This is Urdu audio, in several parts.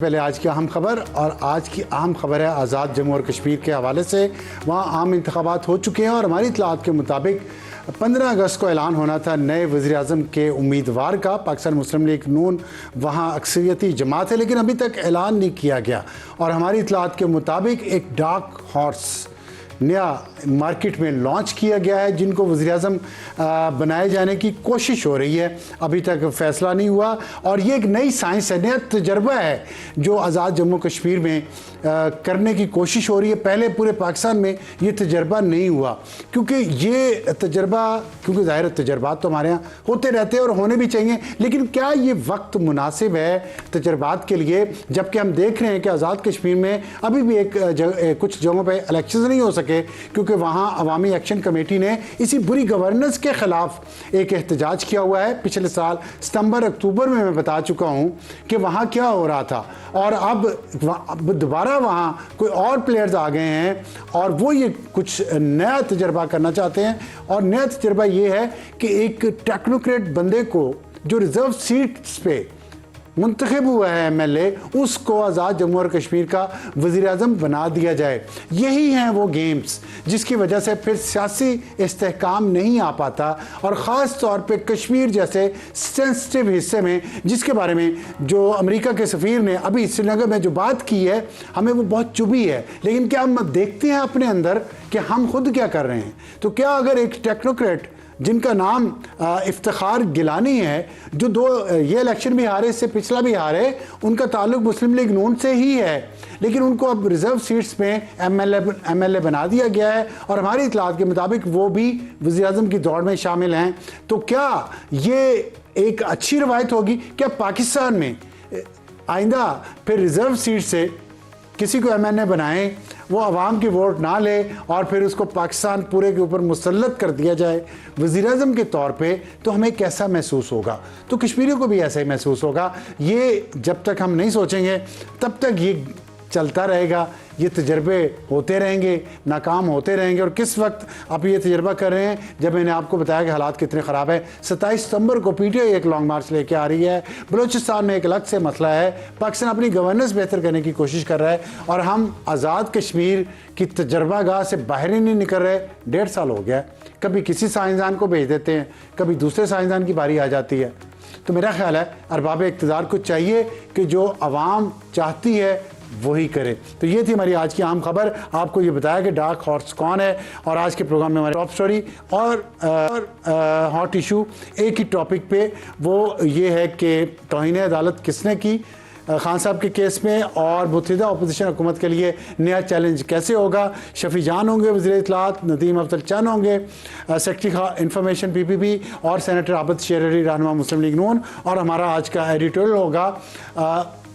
پہلے آج کی اہم خبر، اور آج کی اہم خبر ہے آزاد جموں اور کشمیر کے حوالے سے۔ وہاں عام انتخابات ہو چکے ہیں اور ہماری اطلاعات کے مطابق 15 اگست کو اعلان ہونا تھا نئے وزیر اعظم کے امیدوار کا۔ پاکستان مسلم لیگ نون وہاں اکثریتی جماعت ہے، لیکن ابھی تک اعلان نہیں کیا گیا، اور ہماری اطلاعات کے مطابق ایک ڈارک ہارس نیا مارکیٹ میں لانچ کیا گیا ہے، جن کو وزیر اعظم بنائے جانے کی کوشش ہو رہی ہے۔ ابھی تک فیصلہ نہیں ہوا، اور یہ ایک نئی سائنس ہے، نیا تجربہ ہے جو آزاد جموں کشمیر میں کرنے کی کوشش ہو رہی ہے۔ پہلے پورے پاکستان میں یہ تجربہ نہیں ہوا، کیونکہ ظاہر تجربات تو ہمارے ہاں ہوتے رہتے ہیں اور ہونے بھی چاہیے، لیکن کیا یہ وقت مناسب ہے تجربات کے لیے، جبکہ ہم دیکھ رہے ہیں کہ آزاد کشمیر میں ابھی بھی کچھ جگہوں پہ الیکشنز نہیں ہو سکے، کیونکہ وہاں عوامی ایکشن کمیٹی نے اسی بری گورننس کے خلاف ایک احتجاج کیا ہوا ہے۔ پچھلے سال ستمبر اکتوبر میں بتا چکا ہوں کہ وہاں کیا ہو رہا تھا، اور اب دوبارہ وہاں کوئی اور پلیئرز آ گئے ہیں، اور وہ یہ کچھ نیا تجربہ کرنا چاہتے ہیں۔ اور نیا تجربہ یہ ہے کہ ایک ٹیکنوکریٹ بندے کو جو ریزرو سیٹس پہ منتخب ہوا ہے ایم ایل اے، اس کو آزاد جموں اور کشمیر کا وزیر اعظم بنا دیا جائے۔ یہی ہیں وہ گیمز جس کی وجہ سے پھر سیاسی استحکام نہیں آ پاتا، اور خاص طور پہ کشمیر جیسے سینسٹیو حصے میں، جس کے بارے میں جو امریکہ کے سفیر نے ابھی سری لنکا میں جو بات کی ہے، ہمیں وہ بہت چبھی ہے، لیکن کیا ہم دیکھتے ہیں اپنے اندر کہ ہم خود کیا کر رہے ہیں؟ تو کیا اگر ایک ٹیکنوکریٹ جن کا نام افتخار گیلانی ہے، جو یہ الیکشن بھی ہارے، اس سے پچھلا بھی ہارے، ان کا تعلق مسلم لیگ نون سے ہی ہے، لیکن ان کو اب ریزرو سیٹس میں ایم ایل اے بنا دیا گیا ہے، اور ہماری اطلاعات کے مطابق وہ بھی وزیر اعظم کی دوڑ میں شامل ہیں، تو کیا یہ ایک اچھی روایت ہوگی؟ کیا پاکستان میں آئندہ پھر ریزرو سیٹ سے کسی کو ایم ایل اے بنائیں، وہ عوام کی ووٹ نہ لے، اور پھر اس کو پاکستان پورے کے اوپر مسلط کر دیا جائے وزیر اعظم کے طور پہ، تو ہمیں کیسا محسوس ہوگا؟ تو کشمیریوں کو بھی ایسا ہی محسوس ہوگا۔ یہ جب تک ہم نہیں سوچیں گے تب تک یہ چلتا رہے گا، یہ تجربے ہوتے رہیں گے، ناکام ہوتے رہیں گے۔ اور کس وقت آپ یہ تجربہ کر رہے ہیں؟ جب میں نے آپ کو بتایا کہ حالات کتنے خراب ہیں۔ 27 ستمبر کو پی ٹی آئی ایک لانگ مارچ لے کے آ رہی ہے، بلوچستان میں ایک الگ سے مسئلہ ہے، پاکستان اپنی گورننس بہتر کرنے کی کوشش کر رہا ہے، اور ہم آزاد کشمیر کی تجربہ گاہ سے باہر ہی نہیں نکل رہے۔ 1.5 سال ہو گیا ہے، کبھی کسی سائنسدان کو بھیج دیتے ہیں، کبھی دوسرے سائنسدان کی باری آ جاتی ہے۔ تو میرا خیال ہے ارباب اقتدار کو چاہیے کہ جو عوام چاہتی ہے وہی کرے۔ تو یہ تھی ہماری آج کی اہم خبر، آپ کو یہ بتایا کہ ڈارک ہارس کون ہے، اور آج کے پروگرام میں ہماری ٹاپ سٹوری اور ہاٹ ایشو ایک ہی ٹاپک پہ، وہ یہ ہے کہ توہین عدالت کس نے کی خان صاحب کے کیس میں، اور متحدہ اپوزیشن حکومت کے لیے نیا چیلنج کیسے ہوگا؟ شفیع جان ہوں گے وزیر اطلاعات، ندیم افضل چند ہوں گے سیکرٹری انفارمیشن پی پی پی، اور سینیٹر عابد شیر علی رہنما مسلم لیگ نون، اور ہمارا آج کا ایڈیٹوریل ہوگا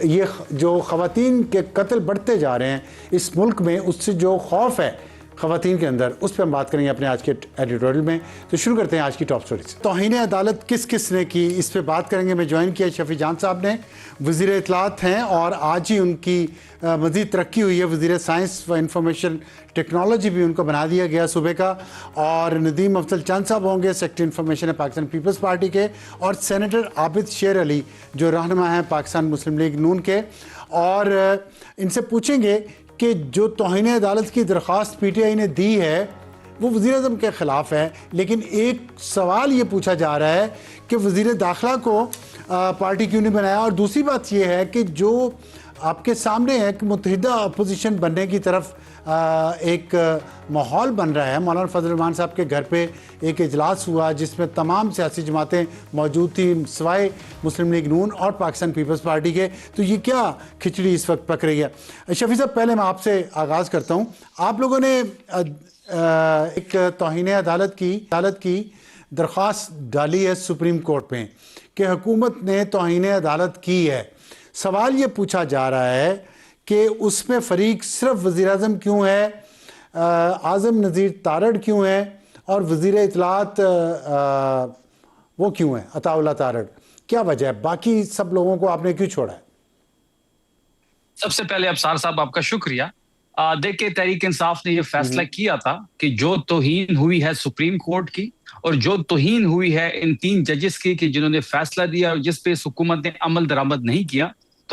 یہ جو خواتین کے قتل بڑھتے جا رہے ہیں اس ملک میں، اس سے جو خوف ہے خواتین کے اندر، اس پہ ہم بات کریں گے اپنے آج کے ایڈیٹوریل میں۔ تو شروع کرتے ہیں آج کی ٹاپ سٹوری سے۔ توہین عدالت کس کس نے کی، اس پہ بات کریں گے۔ میں جوائن کیا شفیع جان صاحب نے، وزیر اطلاعات ہیں، اور آج ہی ان کی مزید ترقی ہوئی ہے، وزیر سائنس و انفارمیشن ٹیکنالوجی بھی ان کو بنا دیا گیا صوبے کا، اور ندیم افضل چند صاحب ہوں گے سیکرٹری انفارمیشن ہے پاکستان پیپلز پارٹی کے، اور سینیٹر عابد شیر علی جو رہنما ہیں پاکستان مسلم لیگ نون کے، اور ان سے پوچھیں گے کہ جو توہین عدالت کی درخواست پی ٹی آئی نے دی ہے وہ وزیر اعظم کے خلاف ہے، لیکن ایک سوال یہ پوچھا جا رہا ہے کہ وزیر داخلہ کو پارٹی کیوں نہیں بنایا؟ اور دوسری بات یہ ہے کہ جو آپ کے سامنے ہے کہ متحدہ اپوزیشن بننے کی طرف ایک ماحول بن رہا ہے۔ مولانا فضل الرحمان صاحب کے گھر پہ ایک اجلاس ہوا جس میں تمام سیاسی جماعتیں موجود تھیں سوائے مسلم لیگ نون اور پاکستان پیپلز پارٹی کے۔ تو یہ کیا کھچڑی اس وقت پک رہی ہے؟ شفیع صاحب، پہلے میں آپ سے آغاز کرتا ہوں۔ آپ لوگوں نے ایک توہین عدالت کی درخواست ڈالی ہے سپریم کورٹ میں کہ حکومت نے توہین عدالت کی ہے۔ سوال یہ پوچھا جا رہا ہے کہ اس میں فریق صرف وزیر اعظم کیوں ہے، اعظم نذیر تارڑ کیوں ہے، اور وزیر اطلاعات وہ کیوں ہے عطا اللہ تارڑ؟ کیا وجہ ہے؟ باقی سب لوگوں کو آپ نے کیوں چھوڑا ہے؟ سب سے پہلے ابصار صاحب آپ کا شکریہ۔ دیکھیں، تحریک انصاف نے یہ فیصلہ کیا تھا کہ جو توہین ہوئی ہے سپریم کورٹ کی، اور جو توہین ہوئی ہے ان 3 ججز کی کہ جنہوں نے فیصلہ دیا اور جس پہ اس حکومت نے عمل درآمد نہیں کیا،